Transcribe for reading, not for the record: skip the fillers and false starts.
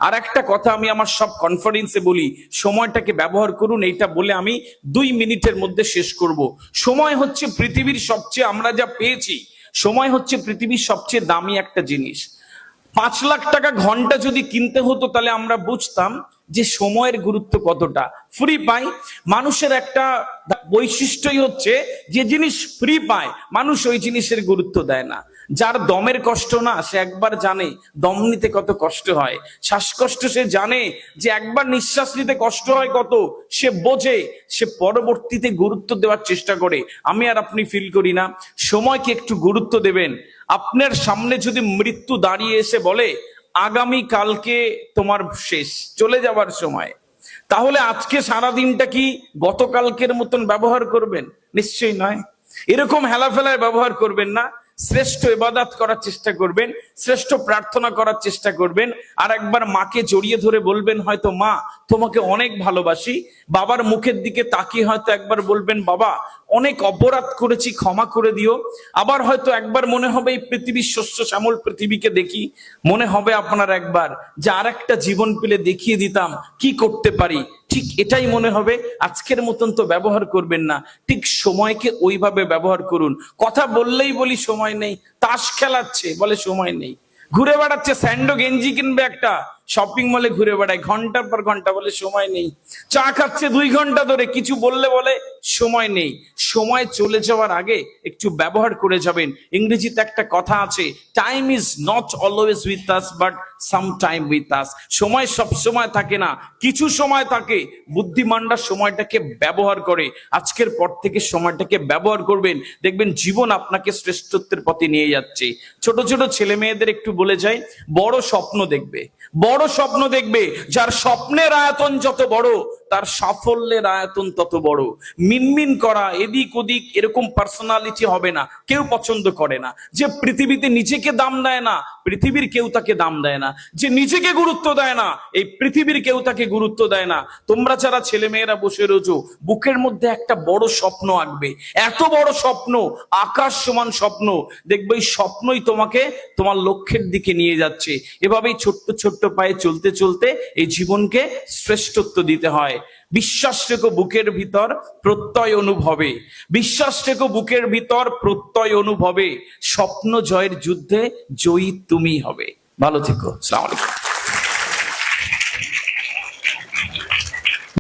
আর একটা কথা আমি আমার সব কনফারেন্সে বলি, সময়টাকে ব্যবহার করুন। এইটা বলে আমি 2 মিনিটের মধ্যে শেষ করব। সময় হচ্ছে পৃথিবীর সবচেয়ে, আমরা যা পেয়েছি, সময় হচ্ছে পৃথিবীর সবচেয়ে দামি একটা জিনিস। 5 লাখ টাকা ঘন্টা যদি কিনতে হতো তাহলে আমরা বুঝতাম যে সময়ের গুরুত্ব কতটা। ফ্রি পাই, মানুষের একটা বৈশিষ্ট্যই হচ্ছে যে জিনিস ফ্রি পায় মানুষ ওই জিনিসের গুরুত্ব দেয় না। যার দমের কষ্ট না, সে একবার জানে দম নিতে কত কষ্ট হয়। শ্বাসকষ্ট সে জানে যে একবার নিঃশ্বাস নিতে কষ্ট হয় কত, সে বোঝে, সে পরবর্তীতে গুরুত্ব দেওয়ার চেষ্টা করে। আমি আর আপনি ফিল করি না। সময়কে একটু গুরুত্ব দেবেন। আপনার সামনে যদি মৃত্যু দাঁড়িয়ে এসে বলে আগামী কালকে তোমার শেষ, চলে যাবার সময়, তাহলে আজকে সারা দিনটা কি গতকালকের মতন ব্যবহার করবেন? নিশ্চয়ই নয়। এরকম হেলাফেলায় ব্যবহার করবেন না। শ্রেষ্ঠ ইবাদত করার চেষ্টা করবেন, শ্রেষ্ঠ প্রার্থনা করার চেষ্টা করবেন। আর একবার মাকে জড়িয়ে ধরে বলবেন, হয়তো মা তোমাকে অনেক ভালোবাসি। বাবার মুখের দিকে তাকিয়ে হয়তো একবার বলবেন, বাবা অনেক অপরাধ করেছি, ক্ষমা করে দিও। আবার হয়তো একবার মনে হবে এই পৃথিবীর শস্য শ্যামল পৃথিবীকে দেখি, মনে হবে আপনার একবার যে আর একটা জীবন পেলে দেখিয়ে দিতাম কি করতে পারি। ঠিক এটাই মনে হবে। আজকের মতন তো ব্যবহার করবেন না, ঠিক সময়কে ওইভাবে ব্যবহার করুন। কথা বললেই বলি সময় নেই, তাস খেলাচ্ছে বলে সময় নেই, ঘুরে বেড়াচ্ছে, স্যান্ডো গেঞ্জি কিনবে একটা, শপিং মলে ঘুরে বেড়ায় ঘন্টার পর ঘন্টা, বলে সময় নেই। চা খাচ্ছে 2 ঘন্টা ধরে, কিছু বললে বলে সময় নেই। সময় চলে যাওয়ার আগে একটু ব্যবহার করে যাবেন। ইংরেজিতে একটা কথা আছে, time is not always with us but some time with us. সময় সব সময় থাকে না, কিছু সময় থাকে। বুদ্ধিমানরা সময়টাকে ব্যবহার করে। আজকের পর থেকে সময়টাকে ব্যবহার করবেন, দেখবেন জীবন আপনাকে শ্রেষ্ঠত্বের পথে নিয়ে যাচ্ছে। ছোট ছোট ছেলে মেয়েদের একটু বলে যাই, বড় স্বপ্ন দেখবে, বড় স্বপ্ন দেখবে। যার স্বপ্নের আয়তন যত বড়, তার সাফল্যের আয়তন তত বড়। মিনমিন করা, এদিক ওদিক, এরকম পার্সোনালিটি হবে না। কেউ পছন্দ করে না। যে পৃথিবীতে নিজেকে দাম দেয় না, পৃথিবীর কেউ তাকে দাম দেয় না। যে নিজেকে গুরুত্ব দেয় না, এই পৃথিবীর কেউ তাকে গুরুত্ব দেয় না। তোমরা যারা ছেলে মেয়েরা বসে রয়েছো, বুকের মধ্যে একটা বড় স্বপ্ন আঁকবে। এত বড় স্বপ্ন, আকাশ সমান স্বপ্ন, দেখবে এই স্বপ্নই তোমাকে তোমার লক্ষ্যের দিকে নিয়ে যাচ্ছে। এভাবেই ছোট্ট ছোট্ট পায়ে চলতে চলতে এই জীবনকে শ্রেষ্ঠত্ব দিতে হয়। বিশ্বাস রেখো বুকের ভিতর, প্রত্যয় অনুভবে। বিশ্বাস রেখো বুকের ভিতর, প্রত্যয় অনুভবে। স্বপ্ন জয়ের যুদ্ধে জয়ী তুমি হবে। ভালো থেকো। আসসালামু আলাইকুম।